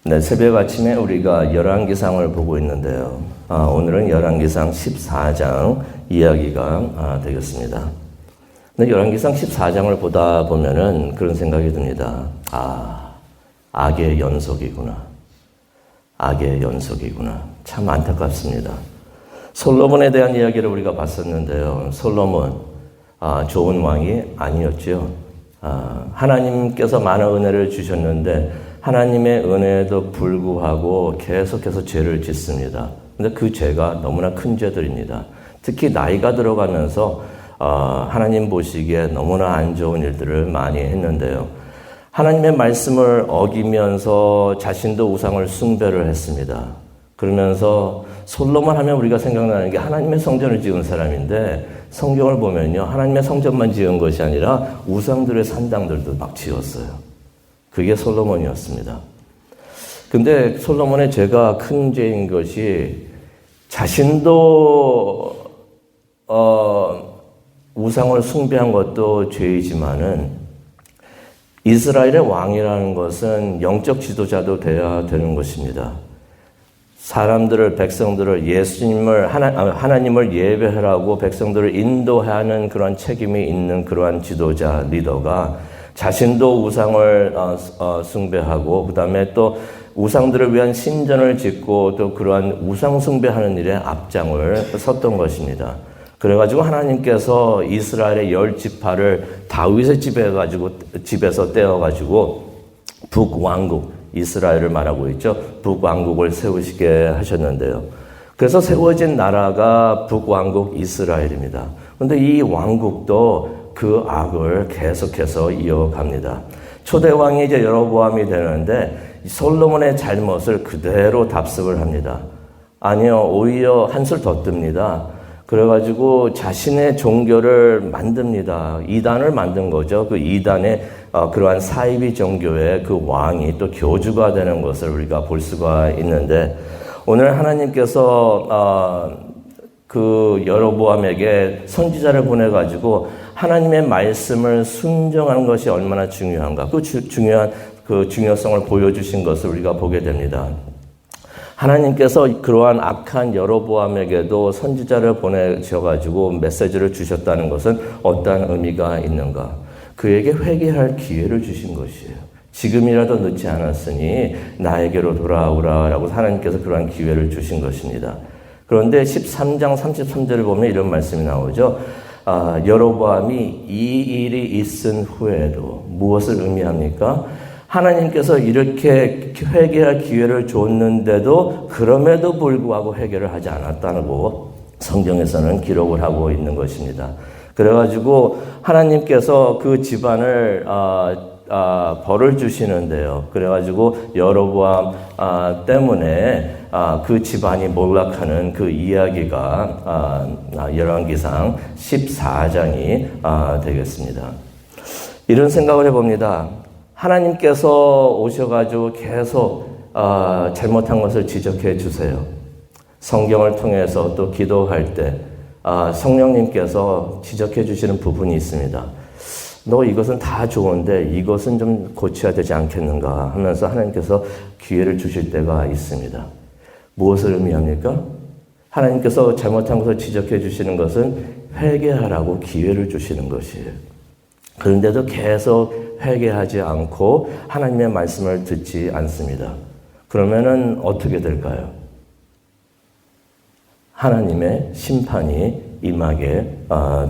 네, 새벽 아침에 우리가 열왕기상을 보고 있는데요. 오늘은 열왕기상 14장 이야기가 되겠습니다. 근데 열왕기상 14장을 보다 보면은 그런 생각이 듭니다. 악의 연속이구나. 악의 연속이구나. 참 안타깝습니다. 솔로몬에 대한 이야기를 우리가 봤었는데요. 솔로몬, 좋은 왕이 아니었죠. 하나님께서 많은 은혜를 주셨는데 하나님의 은혜에도 불구하고 계속해서 죄를 짓습니다. 근데 그 죄가 너무나 큰 죄들입니다. 특히 나이가 들어가면서 하나님 보시기에 너무나 안 좋은 일들을 많이 했는데요. 하나님의 말씀을 어기면서 자신도 우상을 숭배를 했습니다. 그러면서 솔로몬 하면 우리가 생각나는 게 하나님의 성전을 지은 사람인데 성경을 보면요. 하나님의 성전만 지은 것이 아니라 우상들의 산당들도 막 지었어요. 그게 솔로몬이었습니다. 근데 솔로몬의 죄가 큰 죄인 것이 자신도 우상을 숭배한 것도 죄이지만은 이스라엘의 왕이라는 것은 영적 지도자도 되어야 되는 것입니다. 사람들을, 백성들을 하나님을 예배하라고 백성들을 인도하는 그런 책임이 있는 그러한 지도자, 리더가 자신도 우상을 숭배하고 그 다음에 또 우상들을 위한 신전을 짓고 또 그러한 우상 숭배하는 일에 앞장을 섰던 것입니다. 그래가지고 하나님께서 이스라엘의 10지파를 다윗의 집에서 떼어가지고 북왕국, 이스라엘을 말하고 있죠. 북왕국을 세우시게 하셨는데요. 그래서 세워진 나라가 북왕국 이스라엘입니다. 그런데 이 왕국도 그 악을 계속해서 이어갑니다. 초대왕이 이제 여로보암이 되는데 솔로몬의 잘못을 그대로 답습을 합니다. 아니요, 오히려 한술 더 뜹니다. 그래가지고 자신의 종교를 만듭니다. 이단을 만든 거죠. 그 이단의 그러한 사이비 종교의 그 왕이 또 교주가 되는 것을 우리가 볼 수가 있는데 오늘 하나님께서 그 여로보암에게 선지자를 보내가지고 하나님의 말씀을 순종하는 것이 얼마나 중요한가. 그 중요성을 보여주신 것을 우리가 보게 됩니다. 하나님께서 그러한 악한 여로보암에게도 선지자를 보내셔가지고 메시지를 주셨다는 것은 어떠한 의미가 있는가? 그에게 회개할 기회를 주신 것이에요. 지금이라도 늦지 않았으니 나에게로 돌아오라라고 하나님께서 그러한 기회를 주신 것입니다. 그런데 13장 33절을 보면 이런 말씀이 나오죠. 여로보암이 이 일이 있은 후에도 무엇을 의미합니까? 하나님께서 이렇게 회개할 기회를 줬는데도 그럼에도 불구하고 회개를 하지 않았다고 성경에서는 기록을 하고 있는 것입니다. 그래가지고 하나님께서 그 집안을 벌을 주시는데요. 그래가지고 여로보암 때문에 그 집안이 몰락하는 그 이야기가 열왕기상 14장이 되겠습니다. 이런 생각을 해봅니다. 하나님께서 오셔가지고 계속 잘못한 것을 지적해 주세요. 성경을 통해서 또 기도할 때 성령님께서 지적해 주시는 부분이 있습니다. 너 이것은 다 좋은데 이것은 좀 고쳐야 되지 않겠는가 하면서 하나님께서 기회를 주실 때가 있습니다. 무엇을 의미합니까? 하나님께서 잘못한 것을 지적해 주시는 것은 회개하라고 기회를 주시는 것이에요. 그런데도 계속 회개하지 않고 하나님의 말씀을 듣지 않습니다. 그러면은 어떻게 될까요? 하나님의 심판이 임하게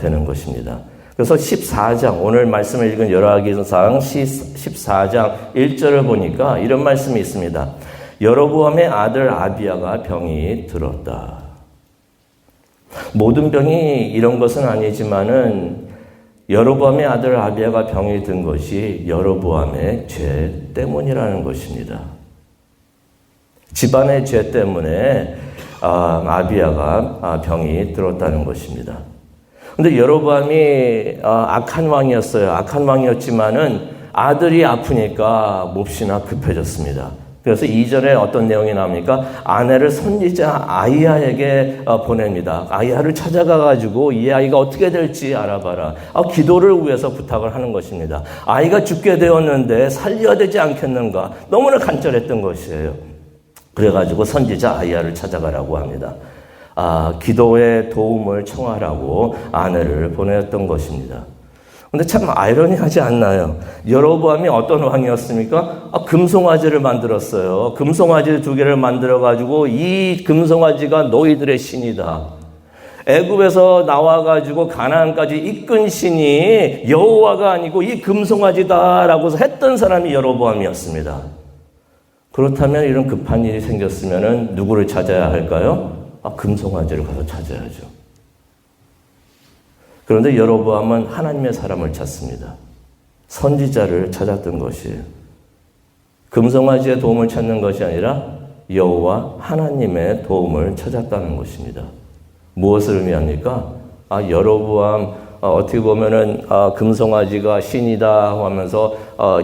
되는 것입니다. 그래서 14장, 오늘 말씀을 읽은 열왕기상 14장 1절을 보니까 이런 말씀이 있습니다. 여로보암의 아들 아비야가 병이 들었다. 모든 병이 이런 것은 아니지만은 여로보암의 아들 아비야가 병이 든 것이 여로보암의 죄 때문이라는 것입니다. 집안의 죄 때문에 아비야가 병이 들었다는 것입니다. 근데 여로보암이 악한 왕이었어요. 악한 왕이었지만은 아들이 아프니까 몹시나 급해졌습니다. 그래서 2절에 어떤 내용이 나옵니까? 아내를 선지자 아이야에게 보냅니다. 아이야를 찾아가가지고 이 아이가 어떻게 될지 알아봐라. 기도를 위해서 부탁을 하는 것입니다. 아이가 죽게 되었는데 살려야 되지 않겠는가? 너무나 간절했던 것이에요. 그래가지고 선지자 아이야를 찾아가라고 합니다. 기도의 도움을 청하라고 아내를 보냈던 것입니다. 근데 참 아이러니하지 않나요? 여로보암이 어떤 왕이었습니까? 금송아지를 만들었어요. 금송아지 2개를 만들어가지고 이 금송아지가 너희들의 신이다. 애굽에서 나와가지고 가나안까지 이끈 신이 여호와가 아니고 이 금송아지다라고 했던 사람이 여로보암이었습니다. 그렇다면 이런 급한 일이 생겼으면 누구를 찾아야 할까요? 금송아지를 가서 찾아야죠. 그런데 여로보암은 하나님의 사람을 찾습니다. 선지자를 찾았던 것이에요. 금송아지의 도움을 찾는 것이 아니라 여호와 하나님의 도움을 찾았다는 것입니다. 무엇을 의미합니까? 여로보암 어떻게 보면은 금송아지가 신이다 하면서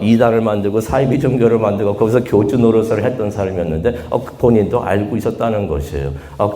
이단을 만들고 사이비 종교를 만들고 거기서 교주 노릇을 했던 사람이었는데 본인도 알고 있었다는 것이에요.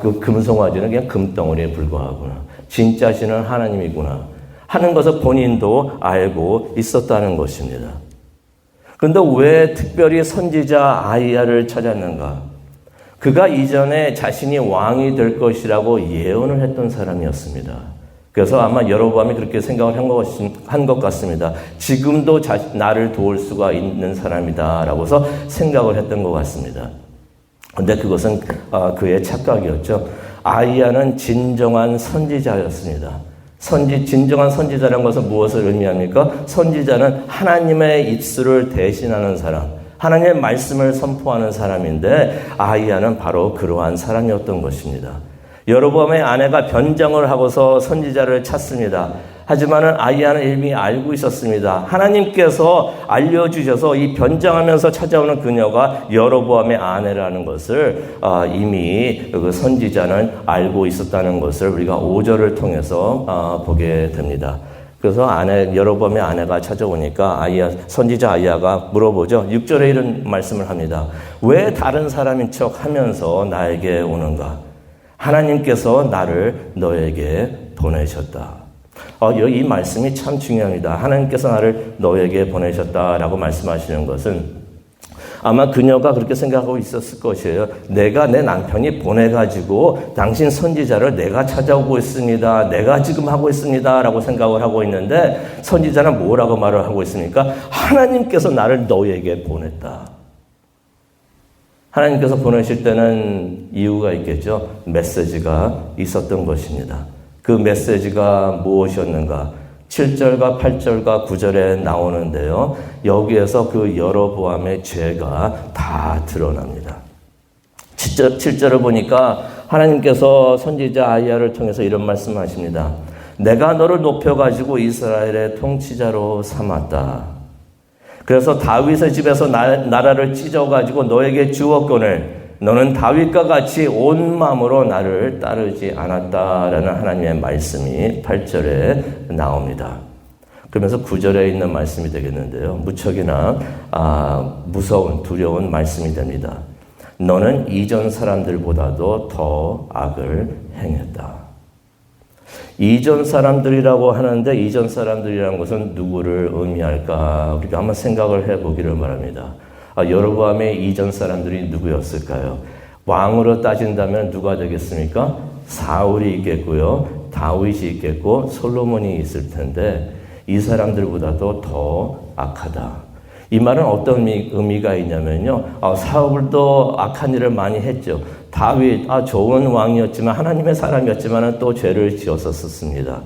그 금송아지는 그냥 금덩어리에 불과하구나. 진짜 신은 하나님이구나 하는 것을 본인도 알고 있었다는 것입니다. 그런데 왜 특별히 선지자 아이야를 찾았는가? 그가 이전에 자신이 왕이 될 것이라고 예언을 했던 사람이었습니다. 그래서 아마 여로보암이 그렇게 생각을 한 것 같습니다. 지금도 나를 도울 수가 있는 사람이다 라고서 생각을 했던 것 같습니다. 그런데 그것은 그의 착각이었죠. 아이야는 진정한 선지자였습니다. 진정한 선지자라는 것은 무엇을 의미합니까? 선지자는 하나님의 입술을 대신하는 사람, 하나님의 말씀을 선포하는 사람인데 아이야는 바로 그러한 사람이었던 것입니다. 여로보암의 아내가 변장을 하고서 선지자를 찾습니다. 하지만은 아이야는 이미 알고 있었습니다. 하나님께서 알려주셔서 이 변장하면서 찾아오는 그녀가 여로보암의 아내라는 것을 이미 그 선지자는 알고 있었다는 것을 우리가 5절을 통해서 보게 됩니다. 그래서 여로보암의 아내가 찾아오니까 선지자 아이야가 물어보죠. 6절에 이런 말씀을 합니다. 왜 다른 사람인 척 하면서 나에게 오는가? 하나님께서 나를 너에게 보내셨다. 이 말씀이 참 중요합니다. 하나님께서 나를 너에게 보내셨다라고 말씀하시는 것은 아마 그녀가 그렇게 생각하고 있었을 것이에요. 내가 내 남편이 보내가지고 당신 선지자를 내가 찾아오고 있습니다. 내가 지금 하고 있습니다. 라고 생각을 하고 있는데 선지자는 뭐라고 말을 하고 있습니까? 하나님께서 나를 너에게 보냈다. 하나님께서 보내실 때는 이유가 있겠죠. 메시지가 있었던 것입니다. 그 메시지가 무엇이었는가? 7절과 8절과 9절에 나오는데요. 여기에서 그 여로보암의 죄가 다 드러납니다. 7절을 보니까 하나님께서 선지자 아이야를 통해서 이런 말씀하십니다. 내가 너를 높여가지고 이스라엘의 통치자로 삼았다. 그래서 다윗의 집에서 나라를 찢어가지고 너에게 주었거늘 너는 다윗과 같이 온 마음으로 나를 따르지 않았다라는 하나님의 말씀이 8절에 나옵니다. 그러면서 9절에 있는 말씀이 되겠는데요. 무척이나 무서운 두려운 말씀이 됩니다. 너는 이전 사람들보다도 더 악을 행했다. 이전 사람들이라고 하는데 이전 사람들이라는 것은 누구를 의미할까? 우리가 한번 생각을 해보기를 바랍니다. 여로보암의 이전 사람들이 누구였을까요? 왕으로 따진다면 누가 되겠습니까? 사울이 있겠고요. 다윗이 있겠고 솔로몬이 있을 텐데 이 사람들보다도 더 악하다. 이 말은 어떤 의미가 있냐면요. 사울도 악한 일을 많이 했죠. 다윗, 좋은 왕이었지만 하나님의 사람이었지만 또 죄를 지었었습니다.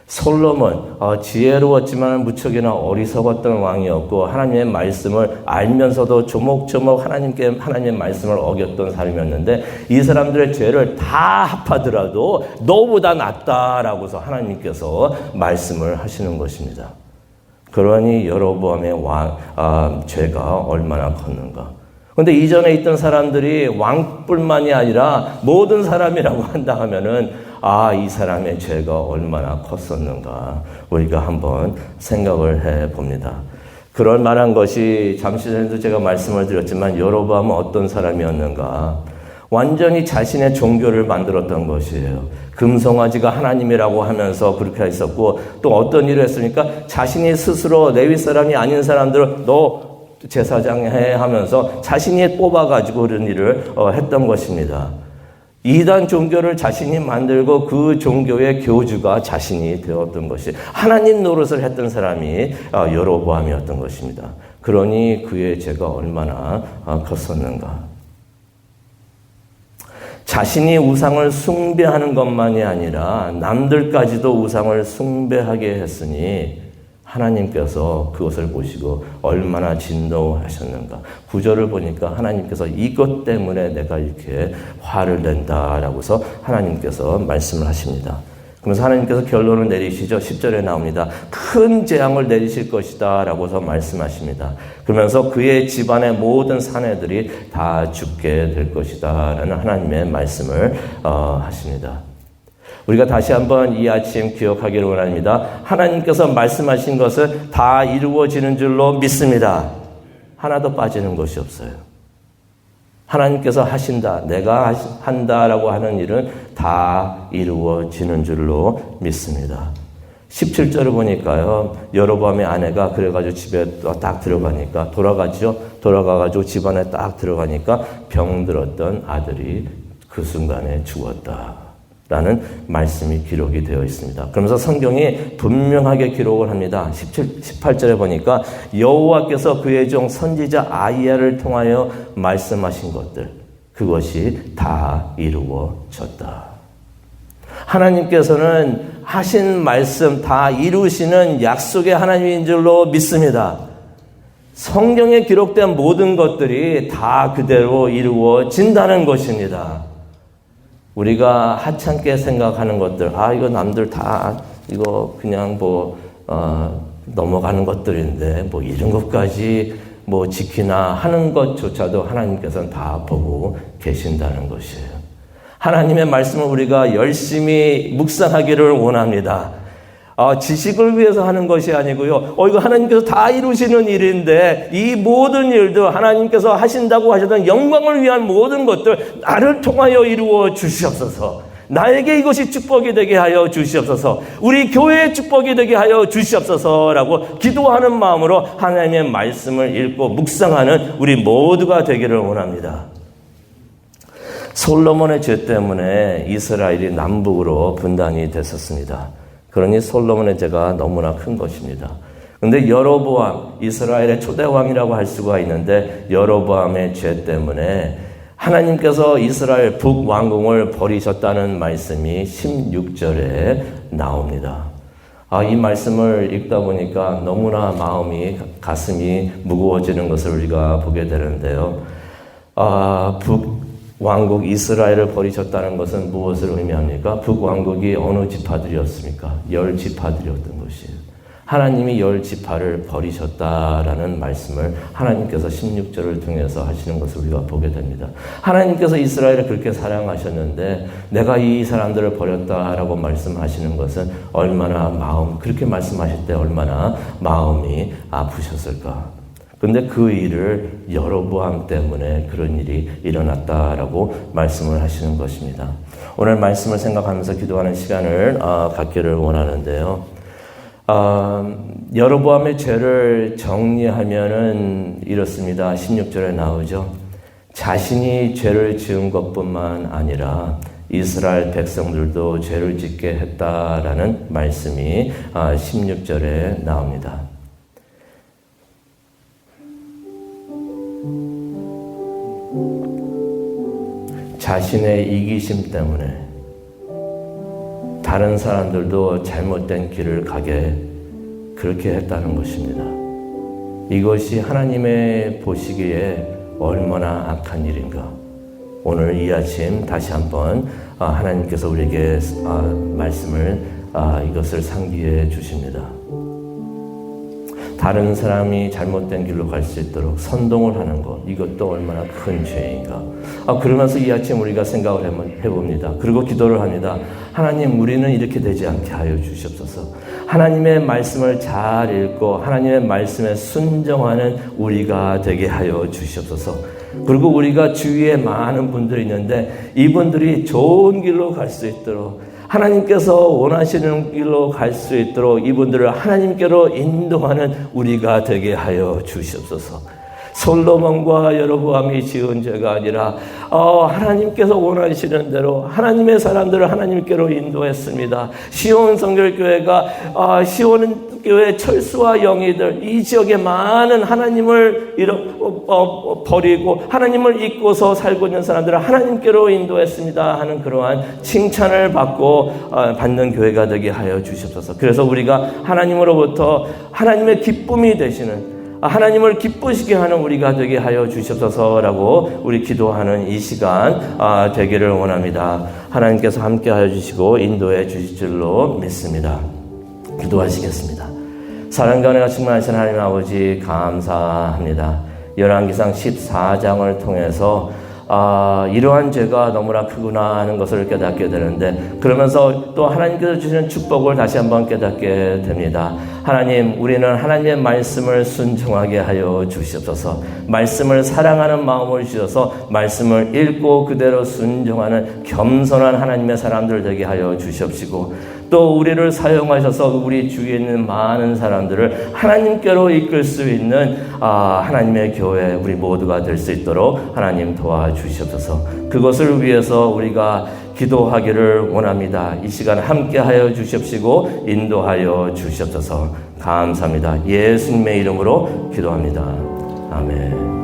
솔로몬, 지혜로웠지만 무척이나 어리석었던 왕이었고 하나님의 말씀을 알면서도 조목조목 하나님의 말씀을 어겼던 사람이었는데 이 사람들의 죄를 다 합하더라도 너보다 낫다라고서 하나님께서 말씀을 하시는 것입니다. 그러니 여로보암의 죄가 얼마나 컸는가. 그런데 이전에 있던 사람들이 왕뿐만이 아니라 모든 사람이라고 한다 하면은 이 사람의 죄가 얼마나 컸었는가 우리가 한번 생각을 해 봅니다. 그럴 만한 것이 잠시 전에도 제가 말씀을 드렸지만 여로보암은 어떤 사람이었는가? 완전히 자신의 종교를 만들었던 것이에요. 금송아지가 하나님이라고 하면서 그렇게 했었고, 또 어떤 일을 했으니까 자신이 스스로 레위 사람이 아닌 사람들을 너 제사장 해 하면서 자신이 뽑아가지고 그런 일을 했던 것입니다. 이단 종교를 자신이 만들고 그 종교의 교주가 자신이 되었던 것이 하나님 노릇을 했던 사람이 여로보암이었던 것입니다. 그러니 그의 죄가 얼마나 컸었는가. 자신이 우상을 숭배하는 것만이 아니라 남들까지도 우상을 숭배하게 했으니 하나님께서 그것을 보시고 얼마나 진노하셨는가. 구절을 보니까 하나님께서 이것 때문에 내가 이렇게 화를 낸다라고서 하나님께서 말씀을 하십니다. 그러면서 하나님께서 결론을 내리시죠. 10절에 나옵니다. 큰 재앙을 내리실 것이다 라고서 말씀하십니다. 그러면서 그의 집안의 모든 사내들이 다 죽게 될 것이다 라는 하나님의 말씀을 하십니다. 우리가 다시 한번 이 아침 기억하기를 원합니다. 하나님께서 말씀하신 것은 다 이루어지는 줄로 믿습니다. 하나도 빠지는 것이 없어요. 하나님께서 하신다, 내가 한다라고 하는 일은 다 이루어지는 줄로 믿습니다. 17절을 보니까요, 여로보암의 아내가 그래가지고 집에 딱 들어가니까 돌아가가지고 집안에 딱 들어가니까 병들었던 아들이 그 순간에 죽었다. 라는 말씀이 기록이 되어 있습니다. 그러면서 성경이 분명하게 기록을 합니다. 18절에 보니까 여호와께서 그의 종 선지자 아이야를 통하여 말씀하신 것들, 그것이 다 이루어졌다. 하나님께서는 하신 말씀 다 이루시는 약속의 하나님인 줄로 믿습니다. 성경에 기록된 모든 것들이 다 그대로 이루어진다는 것입니다. 우리가 하찮게 생각하는 것들, 이거 남들 다, 이거 그냥 넘어가는 것들인데, 이런 것까지 지키나 하는 것조차도 하나님께서는 다 보고 계신다는 것이에요. 하나님의 말씀을 우리가 열심히 묵상하기를 원합니다. 지식을 위해서 하는 것이 아니고요. 이거 하나님께서 다 이루시는 일인데 이 모든 일도 하나님께서 하신다고 하셨던 영광을 위한 모든 것들 나를 통하여 이루어 주시옵소서. 나에게 이것이 축복이 되게 하여 주시옵소서. 우리 교회의 축복이 되게 하여 주시옵소서라고 기도하는 마음으로 하나님의 말씀을 읽고 묵상하는 우리 모두가 되기를 원합니다. 솔로몬의 죄 때문에 이스라엘이 남북으로 분단이 됐었습니다. 그러니 솔로몬의 죄가 너무나 큰 것입니다. 그런데 여로보암, 이스라엘의 초대왕이라고 할 수가 있는데 여로보암의 죄 때문에 하나님께서 이스라엘 북왕궁을 버리셨다는 말씀이 16절에 나옵니다. 이 말씀을 읽다 보니까 너무나 가슴이 무거워지는 것을 우리가 보게 되는데요. 북왕국 이스라엘을 버리셨다는 것은 무엇을 의미합니까? 북왕국이 어느 지파들이었습니까? 10지파들이었던 것이에요. 하나님이 10지파를 버리셨다라는 말씀을 하나님께서 16절을 통해서 하시는 것을 우리가 보게 됩니다. 하나님께서 이스라엘을 그렇게 사랑하셨는데 내가 이 사람들을 버렸다라고 말씀하시는 것은 그렇게 말씀하실 때 얼마나 마음이 아프셨을까? 그런데 그 일을 여로보암 때문에 그런 일이 일어났다라고 말씀을 하시는 것입니다. 오늘 말씀을 생각하면서 기도하는 시간을 갖기를 원하는데요. 여로보암의 죄를 정리하면은 이렇습니다. 16절에 나오죠. 자신이 죄를 지은 것뿐만 아니라 이스라엘 백성들도 죄를 짓게 했다라는 말씀이 16절에 나옵니다. 자신의 이기심 때문에 다른 사람들도 잘못된 길을 가게 그렇게 했다는 것입니다. 이것이 하나님의 보시기에 얼마나 악한 일인가. 오늘 이 아침 다시 한번 하나님께서 우리에게 말씀을 이것을 상기해 주십니다. 다른 사람이 잘못된 길로 갈 수 있도록 선동을 하는 것, 이것도 얼마나 큰 죄인가. 그러면서 이 아침 우리가 생각을 해봅니다. 그리고 기도를 합니다. 하나님 우리는 이렇게 되지 않게 하여 주시옵소서. 하나님의 말씀을 잘 읽고 하나님의 말씀에 순종하는 우리가 되게 하여 주시옵소서. 그리고 우리가 주위에 많은 분들이 있는데 이분들이 좋은 길로 갈 수 있도록 하나님께서 원하시는 길로 갈 수 있도록 이분들을 하나님께로 인도하는 우리가 되게 하여 주시옵소서. 솔로몬과 여로보암이 지은 죄가 아니라 하나님께서 원하시는 대로 하나님의 사람들을 하나님께로 인도했습니다. 시온 성결교회가 시온 교회 철수와 영희들 이 지역에 많은 하나님을 버리고 하나님을 잊고서 살고 있는 사람들을 하나님께로 인도했습니다 하는 그러한 칭찬을 받는 교회가 되게 하여 주시옵소서. 그래서 우리가 하나님으로부터 하나님의 기쁨이 되시는 하나님을 기쁘시게 하는 우리가 되게 하여 주시옵소서라고 우리 기도하는 이 시간 되기를 원합니다. 하나님께서 함께 하여 주시고 인도해 주실 줄로 믿습니다. 기도하시겠습니다. 사랑과 은혜가 충만하신 하나님 아버지 감사합니다. 열왕기상 14장을 통해서 이러한 죄가 너무나 크구나 하는 것을 깨닫게 되는데 그러면서 또 하나님께서 주시는 축복을 다시 한번 깨닫게 됩니다. 하나님, 우리는 하나님의 말씀을 순종하게 하여 주시옵소서. 말씀을 사랑하는 마음을 주셔서 말씀을 읽고 그대로 순종하는 겸손한 하나님의 사람들 되게 하여 주시옵시고 또 우리를 사용하셔서 우리 주위에 있는 많은 사람들을 하나님께로 이끌 수 있는 하나님의 교회 우리 모두가 될 수 있도록 하나님 도와주시옵소서. 그것을 위해서 우리가 기도하기를 원합니다. 이 시간 함께하여 주시옵시고 인도하여 주시옵소서. 감사합니다. 예수님의 이름으로 기도합니다. 아멘.